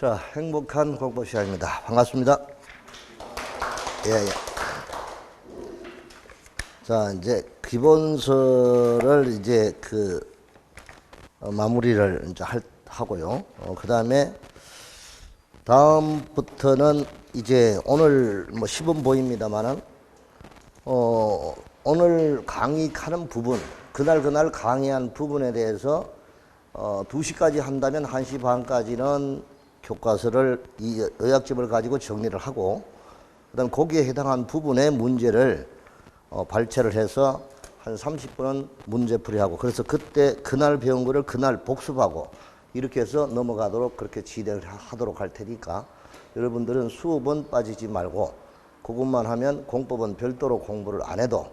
자, 행복한 공부 시간입니다. 반갑습니다. 예. 자, 이제 기본서를 이제 마무리를 이제 하고요. 그 다음부터는 이제 오늘 뭐 시범 보입니다만은, 오늘 강의하는 부분, 그날 강의한 부분에 대해서 2시까지 한다면 1시 반까지는 교과서를 이 의학집을 가지고 정리를 하고, 그다음 거기에 해당한 부분의 문제를 발췌를 해서 한 30분은 문제풀이하고, 그래서 그날 배운 거를 그날 복습하고 이렇게 해서 넘어가도록 그렇게 진행을 하도록 할 테니까 여러분들은 수업은 빠지지 말고 그것만 하면 공법은 별도로 공부를 안 해도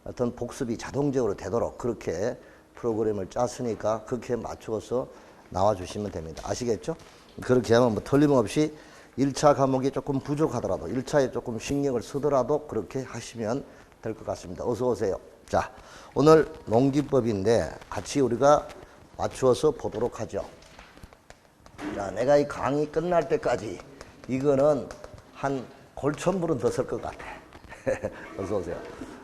어떤 복습이 자동적으로 되도록 그렇게 프로그램을 짰으니까 그렇게 맞추어서 나와 주시면 됩니다. 아시겠죠? 그렇게 하면 뭐 틀림없이 1차 과목이 조금 부족하더라도 1차에 조금 신경을 쓰더라도 그렇게 하시면 될 것 같습니다. 어서 오세요. 자, 오늘 농지법인데 같이 우리가 맞추어서 보도록 하죠. 자, 내가 이 강의 끝날 때까지 이거는 한 골천불은 더 쓸 것 같아. 어서 오세요.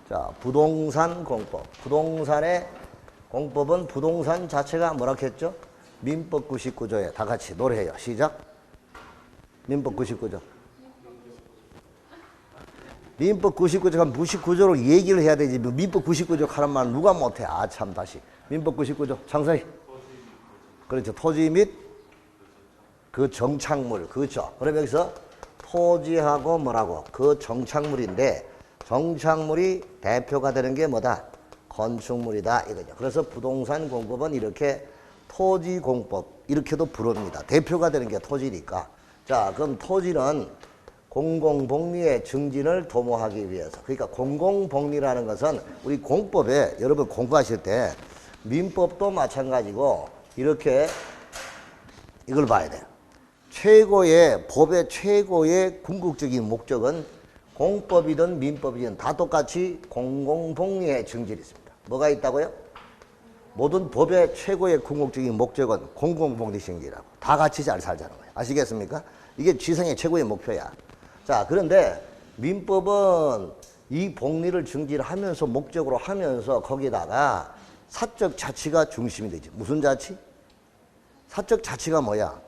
자, 부동산 공법. 부동산의 공법은 부동산 자체가 뭐라 했죠? 민법 99조에 다 같이 노래해요. 시작. 민법 99조. 민법 99조가 99조로 얘기를 해야 되지. 민법 99조 하는 말 누가 못해. 아, 참, 다시. 민법 99조. 창사히. 그렇죠. 토지 및 그 정착물. 그렇죠. 그럼 여기서 토지하고 뭐라고? 그 정착물인데 정착물이 대표가 되는 게 뭐다? 건축물이다. 이거죠. 그래서 부동산 공법은 이렇게 토지공법 이렇게도 부릅니다. 대표가 되는 게 토지니까. 자, 그럼 토지는 공공복리의 증진을 도모하기 위해서, 그러니까 공공복리라는 것은 우리 공법에 여러분 공부하실 때 민법도 마찬가지고 이렇게 이걸 봐야 돼요. 법의 최고의 궁극적인 목적은 공법이든 민법이든 다 똑같이 공공복리의 증진이 있습니다. 뭐가 있다고요? 모든 법의 최고의 궁극적인 목적은 공공복리 증진이라고. 다 같이 잘 살자는 거예요. 아시겠습니까? 이게 지상의 최고의 목표야. 자, 그런데 민법은 이 복리를 증진하면서 목적으로 하면서 거기다가 사적 자치가 중심이 되지. 무슨 자치? 사적 자치가 뭐야?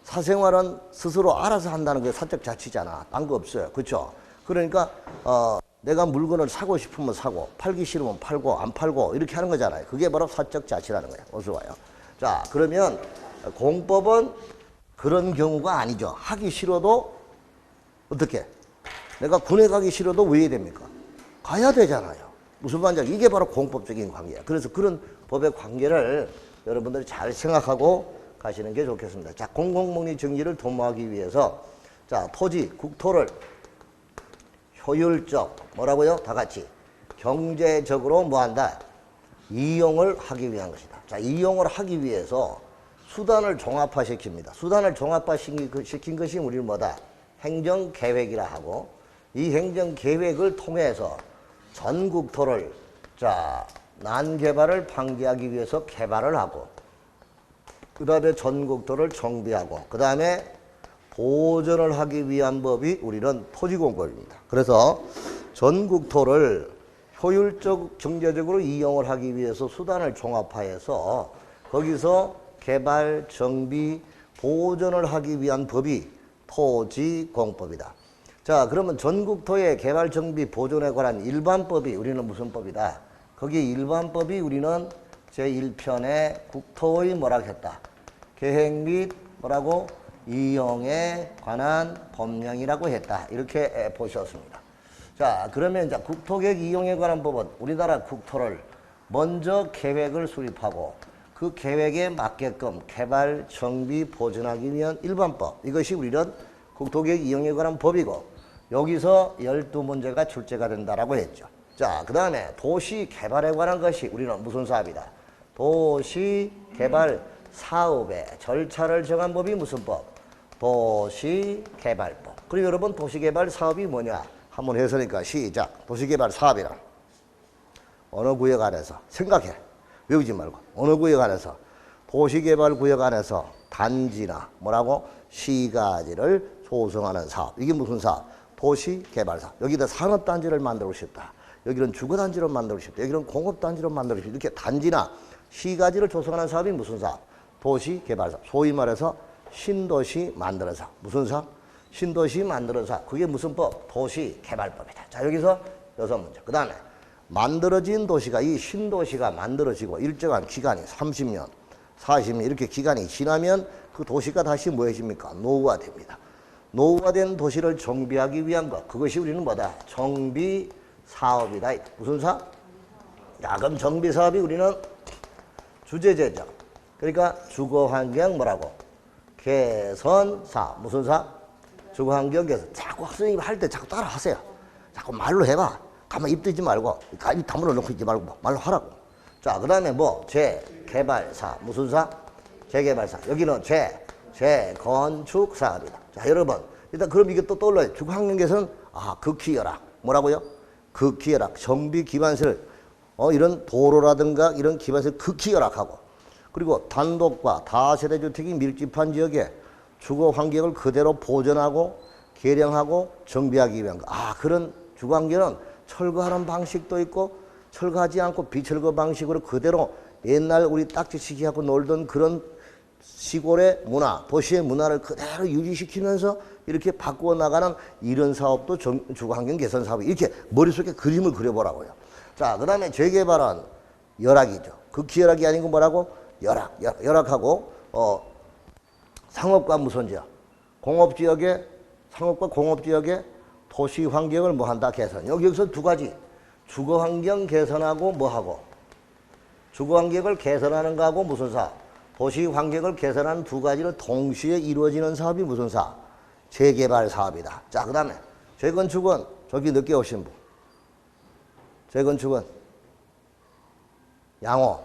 사생활은 스스로 알아서 한다는 게 사적 자치잖아. 딴 거 없어요. 그렇죠? 그러니까 내가 물건을 사고 싶으면 사고, 팔기 싫으면 팔고, 안 팔고 이렇게 하는 거잖아요. 그게 바로 사적 자치라는 거예요. 어서 와요. 자, 그러면 공법은 그런 경우가 아니죠. 하기 싫어도 어떻게? 내가 군에 가기 싫어도 왜 해야 됩니까? 가야 되잖아요. 무슨 말인지 이게 바로 공법적인 관계야. 그래서 그런 법의 관계를 여러분들이 잘 생각하고 가시는 게 좋겠습니다. 자, 공공복리 증진을 도모하기 위해서 자, 토지, 국토를 효율적, 뭐라고요? 다 같이 경제적으로 뭐한다? 이용을 하기 위한 것이다. 자, 이용을 하기 위해서 수단을 종합화시킵니다. 수단을 종합화시킨 것이 우리는 뭐다? 행정계획이라 하고, 이 행정계획을 통해서 전국토를 자, 난개발을 방지하기 위해서 개발을 하고, 그 다음에 전국토를 정비하고, 그 다음에 보존을 하기 위한 법이 우리는 토지공법입니다. 그래서 전국토를 효율적, 경제적으로 이용을 하기 위해서 수단을 종합화해서 거기서 개발, 정비, 보존을 하기 위한 법이 토지공법이다. 자, 그러면 전국토의 개발, 정비, 보존에 관한 일반법이 우리는 무슨 법이다? 거기 일반법이 우리는 제1편에 국토의 뭐라고 했다? 계획 및 뭐라고? 이용에 관한 법령이라고 했다. 이렇게 보셨습니다. 자, 그러면 이제 국토계획 이용에 관한 법은 우리나라 국토를 먼저 계획을 수립하고 그 계획에 맞게끔 개발, 정비, 보존하기 위한 일반법. 이것이 우리는 국토계획 이용에 관한 법이고 여기서 12문제가 출제가 된다라고 했죠. 자, 그 다음에 도시개발에 관한 것이 우리는 무슨 사업이다? 도시개발 사업의 절차를 정한 법이 무슨 법? 도시개발법. 그리고 여러분 도시개발 사업이 뭐냐? 한번 해서니까 시작. 도시개발 사업이란 어느 구역 안에서 생각해. 외우지 말고 어느 구역 안에서 도시개발 구역 안에서 단지나 뭐라고? 시가지를 조성하는 사업. 이게 무슨 사업? 도시개발사업. 여기다 산업단지를 만들고 싶다. 여기는 주거단지로 만들고 싶다. 여기는 공업단지로 만들고 싶다. 이렇게 단지나 시가지를 조성하는 사업이 무슨 사업? 도시개발사업. 소위 말해서 신도시 만드는 사업. 무슨 사업? 신도시 만드는 사업. 그게 무슨 법? 도시개발법이다. 자, 여기서 6문제. 그 다음에 만들어진 도시가, 이 신도시가 만들어지고 일정한 기간이 30년, 40년 이렇게 기간이 지나면 그 도시가 다시 무엇입니까? 노후화됩니다. 노후화된 도시를 정비하기 위한 것, 그것이 우리는 뭐다? 정비사업이다. 무슨 사업? 야, 그럼 정비사업이 우리는 주제제죠. 그러니까 주거환경 뭐라고? 개선사업. 무슨 사업? 주거환경 개선. 자꾸 학생이 할 때 자꾸 따라 하세요. 자꾸 말로 해봐. 가만히 입 뜨지 말고, 입 다물어 놓고 있지 말고, 말로 하라고. 자, 그 다음에 뭐, 재개발사. 무슨 사업? 재개발사. 여기는 재건축사업이다. 자, 여러분. 일단 그럼 이게 또 떠올라요. 주거환경 개선, 극히열악. 뭐라고요? 극히열악. 정비 기반시설, 이런 도로라든가 이런 기반시설 극히열악하고. 그리고 단독과 다세대 주택이 밀집한 지역에 주거 환경을 그대로 보존하고 개량하고 정비하기 위한 거. 그런 주거 환경은 철거하는 방식도 있고 철거하지 않고 비철거 방식으로 그대로 옛날 우리 딱지치기하고 놀던 그런 시골의 문화, 도시의 문화를 그대로 유지시키면서 이렇게 바꾸어 나가는 이런 사업도 주거 환경 개선 사업이 이렇게 머릿속에 그림을 그려보라고요. 자, 그 다음에 재개발은 열악이죠. 극히열악이 아니고 뭐라고? 열악하고 상업과 무슨 지역? 공업지역에 상업과 공업지역에 도시 환경을 뭐 한다? 개선. 여기서 두 가지. 주거 환경 개선하고 뭐 하고? 주거 환경을 개선하는 거하고 무슨 사업? 도시 환경을 개선하는 두 가지를 동시에 이루어지는 사업이 무슨 사업? 재개발 사업이다. 자, 그 다음에 재건축은 저기 늦게 오신 분. 재건축은 양호.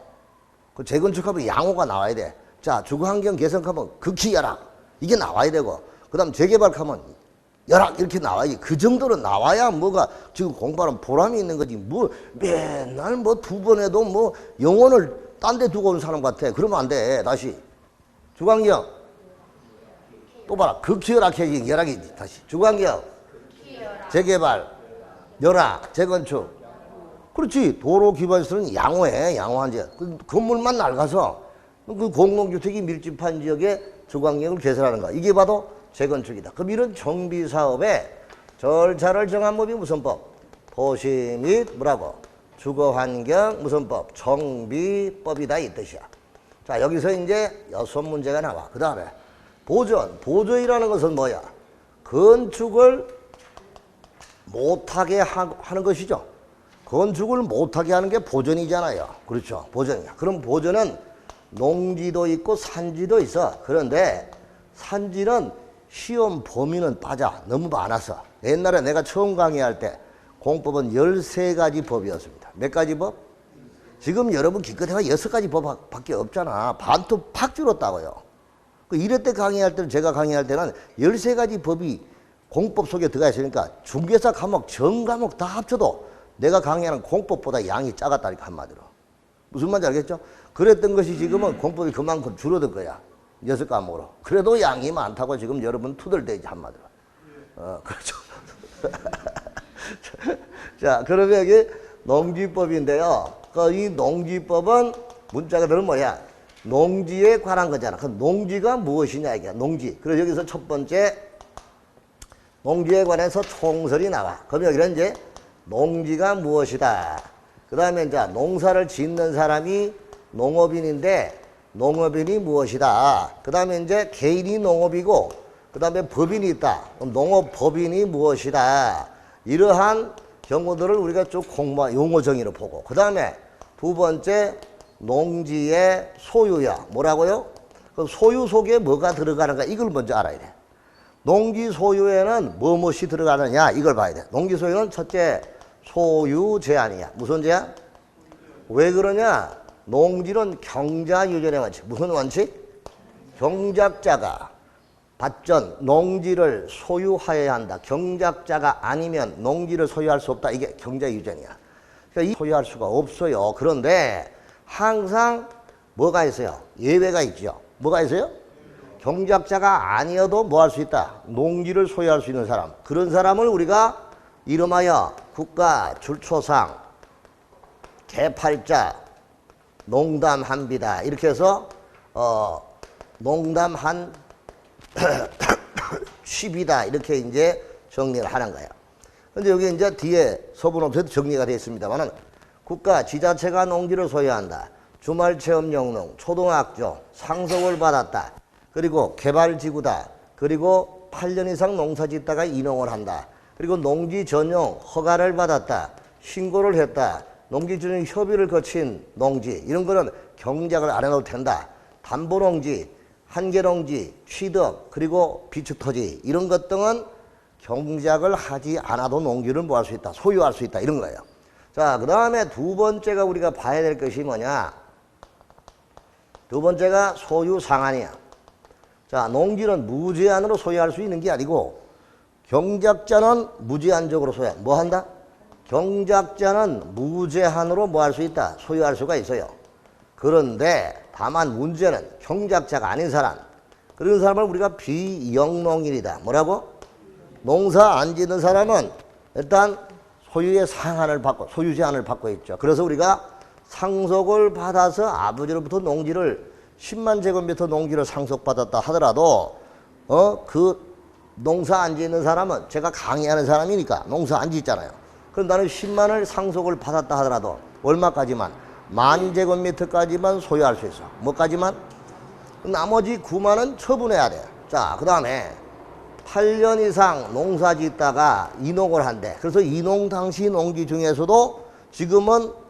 그 재건축하면 양호가 나와야 돼. 자, 주거환경 개선하면 극히열악. 이게 나와야 되고, 그 다음 재개발하면 열악 이렇게 나와야지. 그 정도로 나와야 뭐가 지금 공부하는 보람이 있는 거지. 뭐 맨날 뭐 두 번 해도 뭐 영혼을 딴 데 두고 온 사람 같아. 그러면 안 돼. 다시. 주거환경. 또 봐라. 극히열악해지. 열악이지. 다시. 주거환경. 재개발. 열악. 재건축. 그렇지. 도로 기반시설은 양호해. 양호한 지역. 그 건물만 낡아서 그 공공주택이 밀집한 지역에 주거환경을 개선하는 거. 이게 봐도 재건축이다. 그럼 이런 정비사업의 절차를 정한 법이 무슨 법? 도시 및 뭐라고? 주거환경 무슨 법? 정비법이다 이 뜻이야. 자, 여기서 이제 6문제가 나와. 그 다음에 보존. 보존이라는 것은 뭐야? 건축을 못하게 하는 것이죠. 건축을 못하게 하는 게 보존이잖아요. 그렇죠. 보존이야. 그럼 보존은 농지도 있고 산지도 있어. 그런데 산지는 시험 범위는 빠져. 너무 많아서. 옛날에 내가 처음 강의할 때 공법은 13가지 법이었습니다. 몇 가지 법? 지금 여러분 기껏해야 6가지 법밖에 없잖아. 반토 팍 줄었다고요. 그 1회 때 강의할 때는 제가 강의할 때는 13가지 법이 공법 속에 들어가 있으니까 중개사 과목, 전 과목 다 합쳐도 내가 강의하는 공법보다 양이 작았다니까 한마디로. 무슨 말인지 알겠죠? 그랬던 것이 지금은 공법이 그만큼 줄어들 거야. 6과목으로. 그래도 양이 많다고 지금 여러분 투덜대지 한마디로. 그렇죠. 자, 그러면 여기 농지법인데요. 이 농지법은 문자 그대로 뭐야? 농지에 관한 거잖아. 그 농지가 무엇이냐 이게 농지. 그래서 여기서 첫 번째 농지에 관해서 총설이 나와. 그럼 여기는 이제 농지가 무엇이다. 그 다음에 이제 농사를 짓는 사람이 농업인인데 농업인이 무엇이다. 그 다음에 이제 개인이 농업이고 그 다음에 법인이 있다. 그럼 농업법인이 무엇이다. 이러한 경우들을 우리가 쭉 용어 정의로 보고 그 다음에 두 번째 농지의 소유야. 뭐라고요? 그 소유 속에 뭐가 들어가는가 이걸 먼저 알아야 돼. 농지 소유에는 무엇이 들어가느냐 이걸 봐야 돼. 농지 소유는 첫째 소유 제한이야. 무슨 제한? 왜 그러냐? 농지는 경자유전의 원칙. 무슨 원칙? 경작자가 밭전 농지를 소유하여야 한다. 경작자가 아니면 농지를 소유할 수 없다. 이게 경자유전이야. 그러니까 소유할 수가 없어요. 그런데 항상 뭐가 있어요? 예외가 있죠. 뭐가 있어요? 경작자가 아니어도 뭐 할 수 있다? 농지를 소유할 수 있는 사람. 그런 사람을 우리가 이름하여 국가 줄초상, 개팔자, 농담한비다. 이렇게 해서 농담한 취비다. 이렇게 이제 정리를 하는 거예요. 근데 여기 이제 뒤에 서문업에도 정리가 되어 있습니다만은 국가 지자체가 농지를 소유한다. 주말체험 영농, 초등학교, 상속을 받았다. 그리고 개발지구다. 그리고 8년 이상 농사 짓다가 인용을 한다. 그리고 농지 전용 허가를 받았다. 신고를 했다. 농지 전용 협의를 거친 농지. 이런 거는 경작을 안 해도 된다. 담보농지, 한계농지, 취득, 그리고 비축토지. 이런 것 등은 경작을 하지 않아도 농지를 뭐 할 수 있다. 소유할 수 있다. 이런 거예요. 자, 그 다음에 두 번째가 우리가 봐야 될 것이 뭐냐. 두 번째가 소유상한이야. 자, 농지는 무제한으로 소유할 수 있는 게 아니고 경작자는 무제한적으로 소유한다. 뭐 한다? 경작자는 무제한으로 뭐 할 수 있다? 소유할 수가 있어요. 그런데 다만 문제는 경작자가 아닌 사람, 그런 사람을 우리가 비영농인이다. 뭐라고? 농사 안 짓는 사람은 일단 소유의 상한을 받고, 소유 제한을 받고 있죠. 그래서 우리가 상속을 받아서 아버지로부터 농지를 10만 제곱미터 농지를 상속받았다 하더라도 그 농사 안 짓는 사람은 제가 강의하는 사람이니까 농사 안 짓잖아요. 그럼 나는 10만을 상속을 받았다 하더라도 얼마까지만? 10,000제곱미터까지만 소유할 수 있어. 뭐까지만? 나머지 9만은 처분해야 돼. 자, 그 다음에 8년 이상 농사 짓다가 이농을 한대. 그래서 이농 당시 농지 중에서도 지금은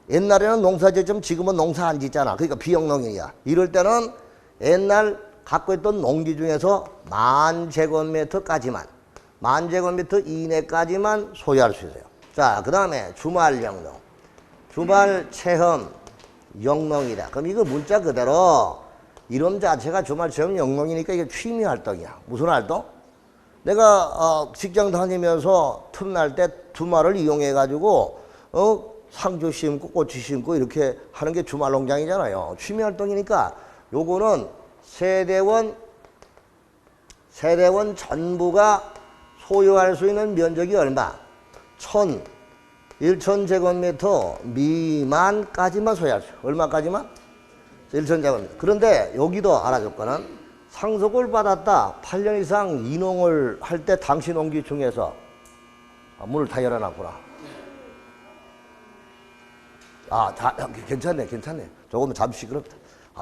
옛날에는 농사 짓지만 지금은 농사 안 짓잖아. 그러니까 비영농이야. 이럴 때는 옛날 갖고 있던 농지 중에서 10,000제곱미터까지만, 10,000제곱미터 이내까지만 소유할 수 있어요. 자, 그 다음에 주말 영농, 주말 체험 영농이다. 그럼 이거 문자 그대로 이름 자체가 주말 체험 영농이니까 이게 취미 활동이야. 무슨 활동? 내가 직장 다니면서 틈날 때 주말을 이용해 가지고 상주 심고 고추 심고 이렇게 하는 게 주말 농장이잖아요. 취미 활동이니까 요거는 세대원 전부가 소유할 수 있는 면적이 얼마? 1,000제곱미터 미만까지만 소유할 수. 얼마까지만? 1,000제곱미터. 그런데 여기도 알아줄 거는 상속을 받았다. 8년 이상 이농을 할 때 당시 농지 중에서 문을 다 열어놨구나. 괜찮네. 조금 잠시 시끄럽다.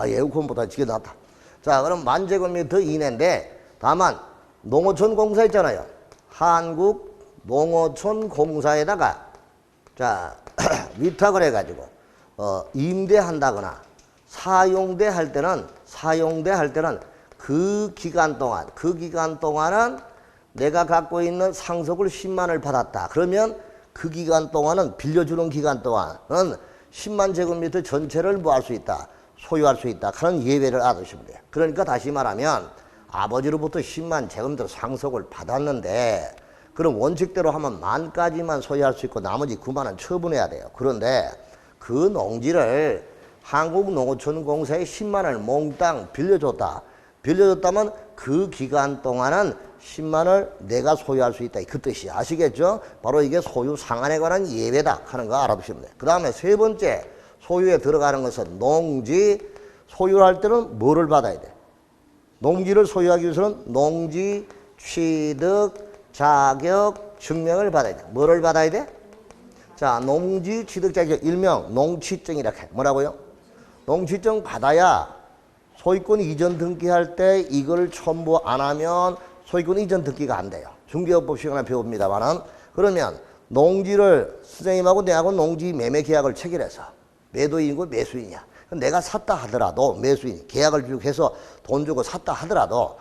에어컨보다 지게 낫다. 자, 그럼 10,000제곱미터 이내인데 다만 농어촌 공사 있잖아요. 한국 농어촌 공사에다가 자 위탁을 해가지고 임대한다거나 사용대 할 때는 그 기간 동안은 내가 갖고 있는 상속을 10만을 받았다. 그러면 그 기간 동안은 빌려주는 기간 동안은 10만 제곱미터 전체를 뭐 할 수 있다. 소유할 수 있다. 그런 예외를 알아두시면 돼요. 그러니까 다시 말하면 아버지로부터 10만 제곱미터 상속을 받았는데 그럼 원칙대로 하면 10,000까지만 소유할 수 있고 나머지 9만은 처분해야 돼요. 그런데 그 농지를 한국농어촌공사에 10만을 몽땅 빌려줬다면 그 기간 동안은 10만을 내가 소유할 수 있다. 그 뜻이야. 아시겠죠? 바로 이게 소유 상한에 관한 예외다 하는 거 알아두시면 돼요. 그 다음에 세 번째 소유에 들어가는 것은 농지 소유할 때는 뭐를 받아야 돼? 농지를 소유하기 위해서는 농지 취득 자격 증명을 받아야 돼. 뭐를 받아야 돼? 자, 농지 취득 자격 일명 농취증이라고 해. 뭐라고요? 농취증 받아야 소유권 이전 등기할 때 이걸 첨부 안 하면 소유권 이전 등기가 안 돼요. 중개업법 시간에 배웁니다만은 그러면 농지를 선생님하고 내하고 농지 매매 계약을 체결해서 매도인이고 매수인이야. 내가 샀다 하더라도 매수인 계약을 해서 돈 주고 샀다 하더라도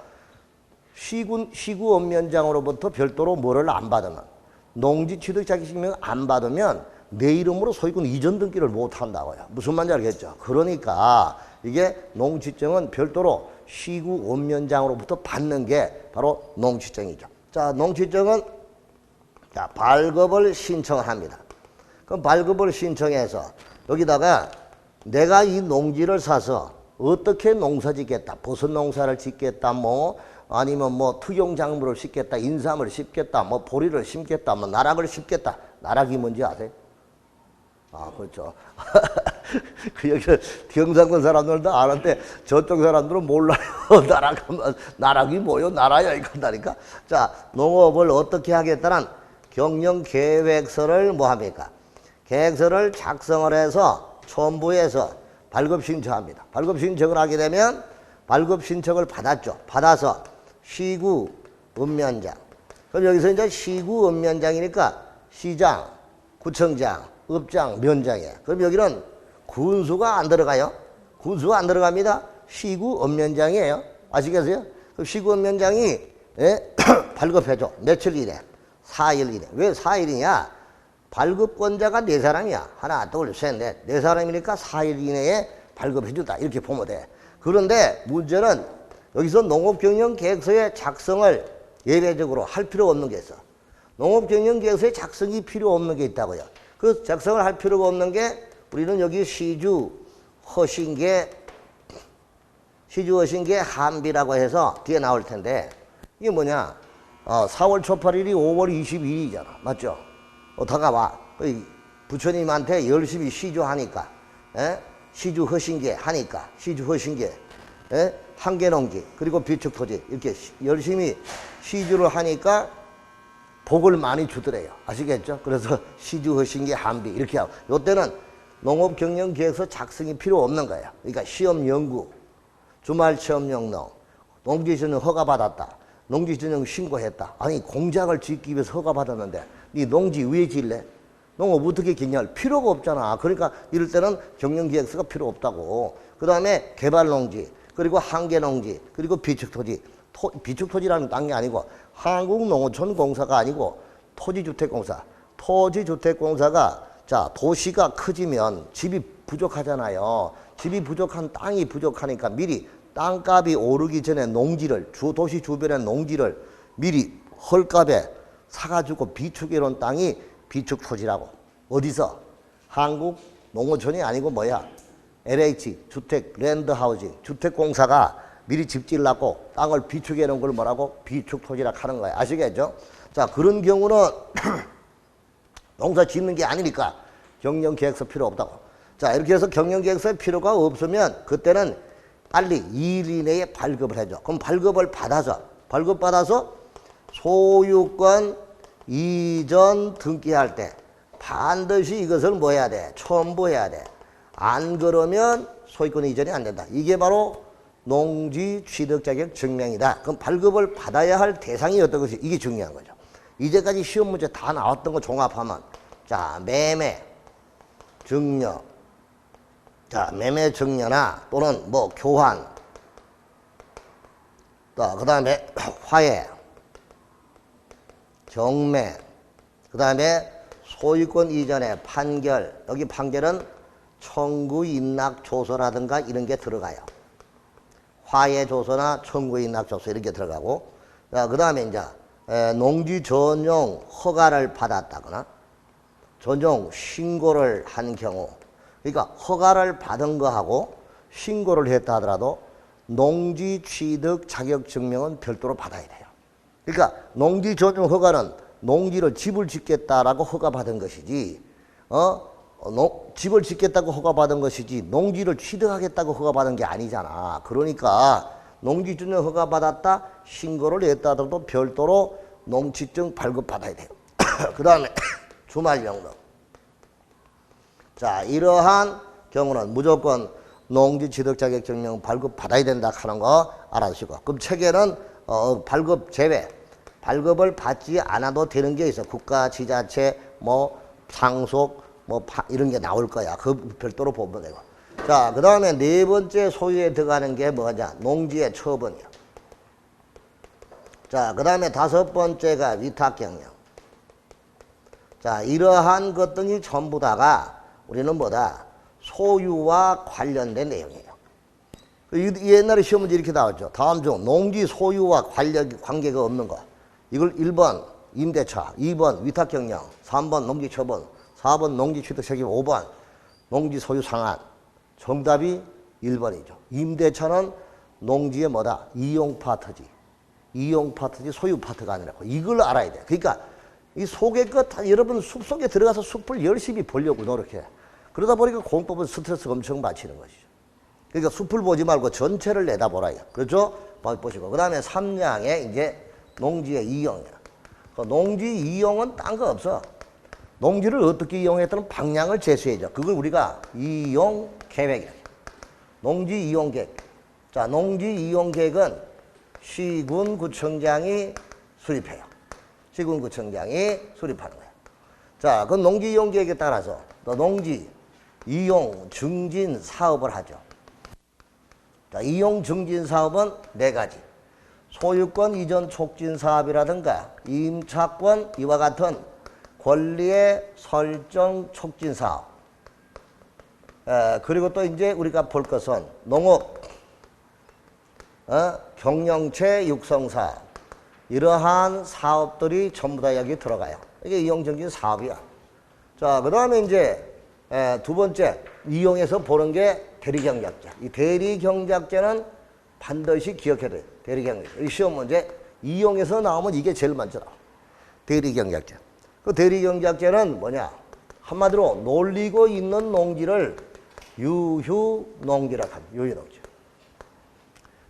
시구 업면장으로부터 별도로 뭐를 안 받으면 농지 취득 자격증명을 안 받으면 내 이름으로 소유권 이전 등기를 못 한다고요. 무슨 말인지 알겠죠? 그러니까 이게 농취증은 별도로 시구 업면장으로부터 받는 게 바로 농취증이죠. 자, 농취증은 자, 발급을 신청합니다. 그럼 발급을 신청해서 여기다가 내가 이 농지를 사서 어떻게 농사 짓겠다. 버섯 농사를 짓겠다. 뭐 아니면 뭐 특용작물을 심겠다. 인삼을 심겠다. 뭐 보리를 심겠다. 뭐 나락을 심겠다. 나락이 뭔지 아세요? 아, 그렇죠. 그 여기 경상도 사람들도 아는데 저쪽 사람들은 몰라요. 나락이 뭐요? 나라야 이건다니까. 자, 농업을 어떻게 하겠다는 경영 계획서를 뭐 합니까? 계획서를 작성을 해서 첨부해서 발급 신청합니다. 발급 신청을 하게 되면 발급 신청을 받았죠. 받아서 시구 읍면장. 그럼 여기서 이제 시구 읍면장이니까 시장, 구청장, 읍장, 면장이에요. 그럼 여기는 군수가 안 들어가요. 군수가 안 들어갑니다. 시구 읍면장이에요. 아시겠어요? 그럼 시구 읍면장이 발급해줘. 며칠 이내? 4일 이내. 왜 4일이냐? 발급권자가 4사람이야. 하나, 둘, 셋, 넷. 4사람이니까 4일 이내에 발급해준다. 이렇게 보면 돼. 그런데 문제는 여기서 농업경영계획서의 작성을 예외적으로 할 필요 없는 게 있어. 농업경영계획서의 작성이 필요 없는 게 있다고요. 그 작성을 할 필요가 없는 게 우리는 여기 시주 허신계 한비라고 해서 뒤에 나올 텐데 이게 뭐냐? 4월 초 8일이 5월 22일이잖아. 맞죠? 다가와. 부처님한테 열심히 시주하니까, 시주 허신계 하니까, 시주 허신계, 한계농지, 그리고 비축토지, 이렇게 열심히 시주를 하니까 복을 많이 주더래요. 아시겠죠? 그래서 시주 허신계 한비, 이렇게 하고. 요때는 농업경영계획서 작성이 필요 없는 거예요. 그러니까 시험 연구, 주말 체험 영농, 농지전형 허가받았다. 농지전형 신고했다. 아니 공장을 짓기 위해서 허가받았는데 네 농지 왜 질래? 농업 어떻게 짓냐? 필요가 없잖아. 그러니까 이럴 때는 경영계획서가 필요 없다고. 그 다음에 개발농지, 그리고 한계농지, 그리고 비축토지. 비축토지라는 땅이 아니고 한국농어촌공사가 아니고 토지주택공사. 토지주택공사가 자 도시가 커지면 집이 부족하잖아요. 집이 부족한 땅이 부족하니까 미리 땅값이 오르기 전에 농지를 도시 주변의 농지를 미리 헐값에 사가지고 비축해 놓은 땅이 비축토지라고. 어디서? 한국농어촌이 아니고 뭐야? LH 주택 랜드하우징 주택공사가 미리 집 지으려고 땅을 비축해 놓은 걸 뭐라고? 비축토지라 하는 거야. 아시겠죠? 자, 그런 경우는 농사 짓는 게 아니니까 경영계획서 필요 없다고. 자, 이렇게 해서 경영계획서에 필요가 없으면 그때는 빨리 2일 이내에 발급을 해줘. 그럼 발급을 받아서 소유권 이전 등기할 때 반드시 이것을 뭐 해야 돼? 첨부해야 돼. 안 그러면 소유권 이전이 안 된다. 이게 바로 농지 취득 자격 증명이다. 그럼 발급을 받아야 할 대상이 어떤 것이? 이게 중요한 거죠. 이제까지 시험 문제 다 나왔던 거 종합하면 자, 매매, 증여, 자, 매매 증여나 또는 뭐 교환, 그 다음에 화해, 경매, 그 다음에 소유권 이전의 판결. 여기 판결은 청구 인락 조서라든가 이런 게 들어가요. 화해 조서나 청구 인락 조서 이런 게 들어가고, 그 다음에 이제 농지 전용 허가를 받았다거나 전용 신고를 한 경우, 그러니까 허가를 받은 거하고 신고를 했다 하더라도 농지 취득 자격 증명은 별도로 받아야 돼요. 그러니까 농지 전용 허가는 농지를 집을 짓겠다라고 허가받은 것이지, 집을 짓겠다고 허가받은 것이지 농지를 취득하겠다고 허가받은 게 아니잖아. 그러니까 농지 전용 허가받았다 신고를 했다 하더라도 별도로 농지증 발급받아야 돼요. 그 다음에 주말 영농. 자, 이러한 경우는 무조건 농지 취득 자격 증명 발급 받아야 된다 하는 거 알아두시고. 그럼 책에는 발급 제외, 발급을 받지 않아도 되는 게 있어. 국가, 지자체, 뭐 상속, 뭐 이런 게 나올 거야. 그 별도로 보면 되고. 자, 그 다음에 네 번째 소유에 들어가는 게 뭐냐? 농지의 처분이야. 자, 그 다음에 다섯 번째가 위탁경영. 자, 이러한 것들이 전부 다가 우리는 뭐다? 소유와 관련된 내용이에요. 옛날에 시험 문제 이렇게 나왔죠. 다음 중 농지 소유와 관계가 없는 거. 이걸 1번 임대차, 2번 위탁경영, 3번 농지처분, 4번 농지취득 책임, 5번 농지 소유 상한. 정답이 1번이죠. 임대차는 농지의 뭐다? 이용 파트지. 이용 파트지 소유 파트가 아니라고. 이걸 알아야 돼. 그러니까 이 속의 것, 여러분 숲속에 들어가서 숲을 열심히 보려고 노력해. 그러다 보니까 공법은 스트레스가 엄청 받치는 것이죠. 그러니까 숲을 보지 말고 전체를 내다보라. 그렇죠? 보시고. 그 다음에 3장에 이제 농지의 이용이야. 그 농지 이용은 딴 거 없어. 농지를 어떻게 이용했다는 방향을 제시해줘. 그걸 우리가 이용 계획이라. 농지 이용 계획. 자, 농지 이용 계획은 시군구청장이 수립해요. 시군구청장이 수립하는 거예요. 자, 그 농지 이용 계획에 따라서 또 농지 이용 증진 사업을 하죠. 자, 이용 증진 사업은 4가지. 소유권 이전 촉진 사업이라든가 임차권 이와 같은 권리의 설정 촉진 사업. 그리고 또 이제 우리가 볼 것은 농업, 경영체 육성 사업. 이러한 사업들이 전부 다 여기 들어가요. 이게 이용 증진 사업이야. 자, 그 다음에 이제 두 번째 이용해서 보는 게 대리경작자. 이 대리경작자는 반드시 기억해야 돼요. 대리경작자. 이 시험 문제 이용해서 나오면 이게 제일 먼저 나와. 대리경작자. 그 대리경작자는 뭐냐? 한마디로 놀리고 있는 농지를 유휴농지라고 합니다. 유휴농지.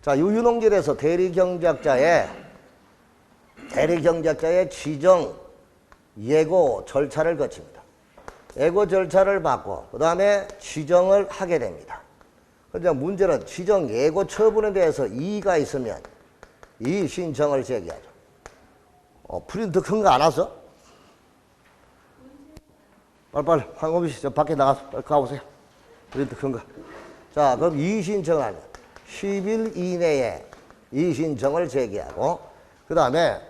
자, 유휴농지에서 대리경작자의 지정 예고 절차를 거칩니다. 예고 절차를 받고 그 다음에 지정을 하게 됩니다. 그런데 문제는 지정 예고 처분에 대해서 이의가 있으면 이 신청을 제기하죠. 프린트 큰 거 안 왔어? 빨리 황호비 씨 저 밖에 나가서 빨리 가보세요. 프린트 큰 거. 자, 그럼 이의 신청을 하면 10일 이내에 이의 신청을 제기하고 그 다음에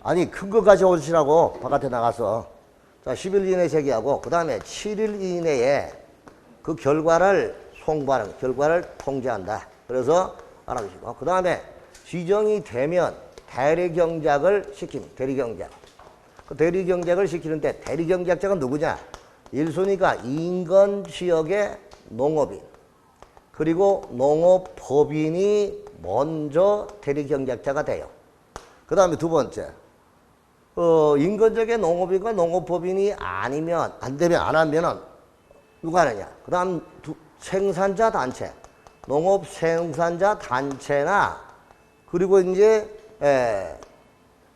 아니 큰 거 가져오시라고 바깥에 나가서 자 10일 이내에 제기하고 그 다음에 7일 이내에 그 결과를 송부하는 결과를 통지한다. 그래서 알아두시고 그 다음에 지정이 되면 대리경작을 시킵니다. 대리경작. 그 대리경작을 시키는데 대리경작자가 누구냐? 1순위가 인근 지역의 농업인 그리고 농업법인이 먼저 대리경작자가 돼요. 그 다음에 두 번째 인근 지역의 농업인과 농업법인이 아니면 안 되면 안 하면은 누가 하느냐? 그 다음 생산자 단체 농업 생산자 단체나 그리고 이제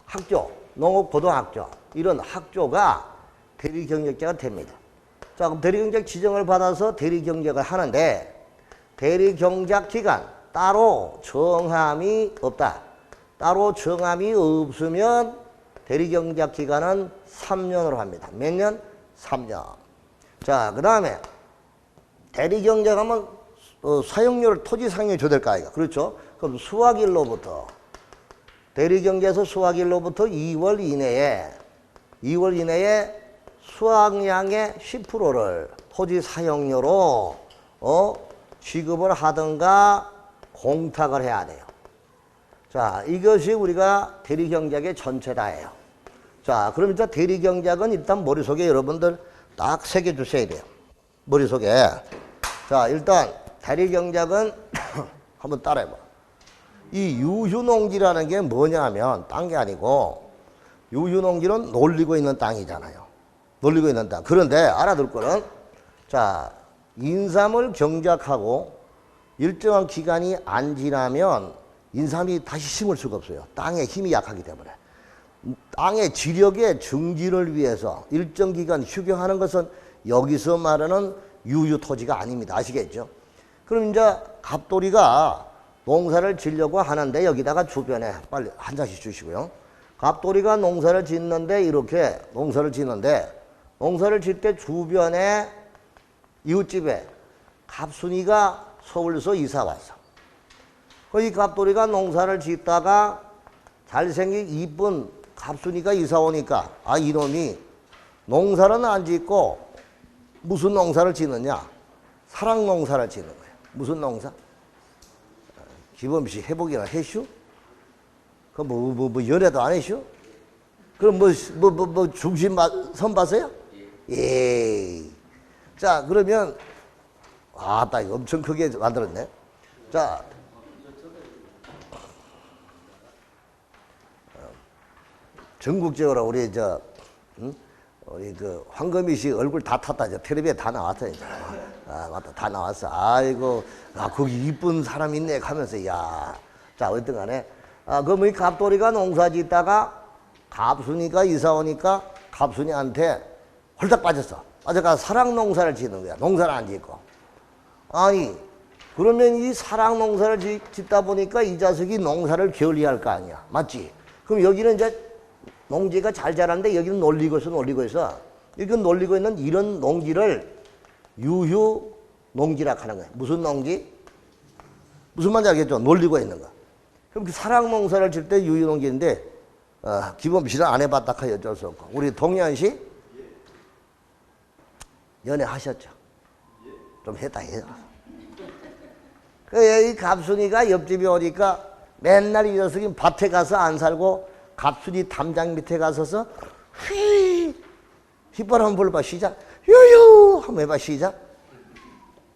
학교 농업고등학교 이런 학교가 대리경작자가 됩니다. 자, 그럼 대리경작 지정을 받아서 대리경작을 하는데 대리경작 기간 따로 정함이 없다. 따로 정함이 없으면 대리경작 기간은 3년으로 합니다. 몇 년? 3년. 자, 그 다음에 대리경작하면 사용료를 토지 사용료 줘야 될까 이거. 그렇죠? 그럼 수확일로부터 대리경작에서 수확일로부터 2월 이내에 수확량의 10%를 토지 사용료로 지급을 하든가 공탁을 해야 돼요. 자, 이것이 우리가 대리경작의 전체다예요. 자, 그럼 일단 대리경작은 일단 머릿속에 여러분들 딱 새겨주셔야 돼요. 머릿속에. 자, 일단 대리경작은 한번 따라해봐. 이 유휴농지라는 게 뭐냐면 딴 게 아니고 유휴농지는 놀리고 있는 땅이잖아요. 놀리고 있는 땅. 그런데 알아둘 거는 자, 인삼을 경작하고 일정한 기간이 안 지나면 인삼이 다시 심을 수가 없어요. 땅에 힘이 약하기 때문에. 땅의 지력의 증진을 위해서 일정 기간 휴경하는 것은 여기서 말하는 유휴토지가 아닙니다. 아시겠죠? 그럼 이제 갑돌이가 농사를 지려고 하는데 여기다가 주변에 빨리 한 잔씩 주시고요. 갑돌이가 농사를 짓는데 이렇게 농사를 짓는데 농사를 짓 때 주변에 이웃집에 갑순이가 서울에서 이사 왔어. 이 갑돌이가 농사를 짓다가 잘생긴 이쁜 갑순이가 이사 오니까 아 이놈이 농사는 안 짓고 무슨 농사를 짓느냐? 사랑 농사를 짓는 거예요. 무슨 농사? 기범씨 해보기나 했슈? 그 뭐 연애도 안 했슈? 그럼 뭐 중심 선 봤어요? 예. 자, 그러면 아따, 이거 엄청 크게 만들었네. 자, 전국적으로 우리 우리 그 황금희 씨 얼굴 다 탔다. 저 텔레비에 다 나왔어 이제. 아 맞다, 다 나왔어. 아이고, 아 거기 이쁜 사람 있네 하면서 야. 자 어쨌든간에 그럼 이 갑돌이가 농사 짓다가 갑순이가 이사 오니까 갑순이한테 홀딱 빠졌어. 빠져가 사랑 농사를 짓는 거야. 농사를 안 짓고. 아니 그러면 이 사랑 농사를 짓다 보니까 이 자식이 농사를 게을리할 거 아니야. 맞지? 그럼 여기는 이제 농지가 잘 자라는데 여기는 놀리고 있어. 이건 놀리고 있는 이런 농지를 유휴 농지라 하는 거야. 무슨 농지? 무슨 말인지 알겠죠? 놀리고 있는 거. 그럼 그 사랑 농사를 질 때 유휴 농지인데 기본 비를 안 해봤다 하여 어쩔 수 없고. 우리 동현 씨 연애하셨죠? 좀 했다 해요. 이 갑순이가 옆집에 오니까 맨날 이 녀석이 밭에 가서 안 살고 갑순이 담장 밑에 가서서 휘바람 한번 불어봐. 시작. 유유 한번 해봐. 시작.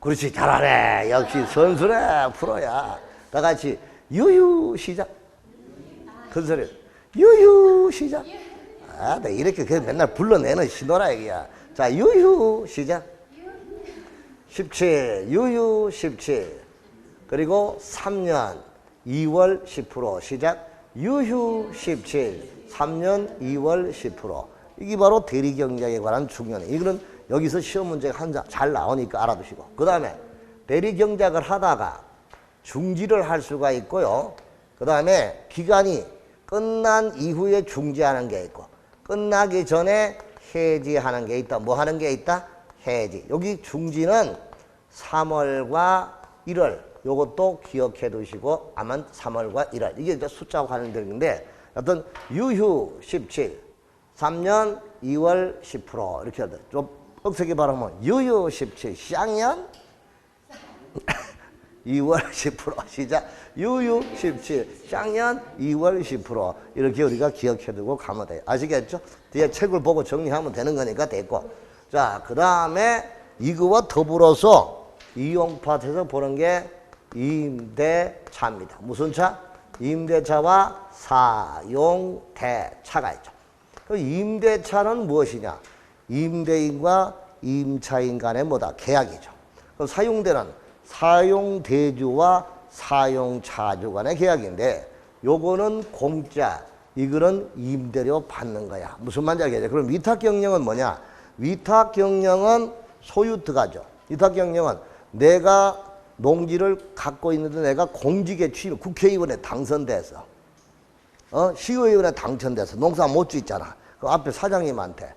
그렇지, 잘하네. 역시 선수네. 프로야. 다 같이 유유 시작. 큰 소리. 유유 시작. 아, 나 이렇게 그냥 맨날 불러내는 신호라 이거야. 자, 유유 시작. 17 유유 17. 그리고 3년 2월 10% 시작. 유휴 17 3년 2월 10%. 이게 바로 대리경작에 관한 중요한. 이거는 여기서 시험 문제가 잘 나오니까 알아두시고. 그 다음에 대리경작을 하다가 중지를 할 수가 있고요. 그 다음에 기간이 끝난 이후에 중지하는 게 있고, 끝나기 전에 해지하는 게 있다. 뭐 하는 게 있다? 해지. 여기 중지는 3월과 1월. 요것도 기억해 두시고, 아마 3월과 1월. 이게 이제 숫자와 관련되는데, 어떤 유휴 17, 3년 2월 10%. 이렇게 하든. 좀 억세게 말하면 유휴 17, 쌍년 2월 10% 시작. 유휴 17, 쌍년 2월 10%. 이렇게 우리가 기억해 두고 가면 돼요. 아시겠죠? 뒤에 책을 보고 정리하면 되는 거니까 됐고. 자, 그 다음에 이거와 더불어서 이용파트에서 보는 게 임대차입니다. 무슨 차? 임대차와 사용대차가 있죠. 그 임대차는 무엇이냐? 임대인과 임차인 간의 뭐다? 계약이죠. 그 사용대는 사용대주와 사용차주 간의 계약인데, 요거는 공짜, 이거는 임대료 받는 거야. 무슨 말인지 알겠죠? 그럼 위탁경영은 뭐냐? 위탁경영은 소유 들어가죠. 위탁경영은 내가 농지를 갖고 있는데 내가 공직에 취임, 국회의원에 당선돼서, 시의원에 당첨돼서 농사 못 짓잖아. 그 앞에 사장님한테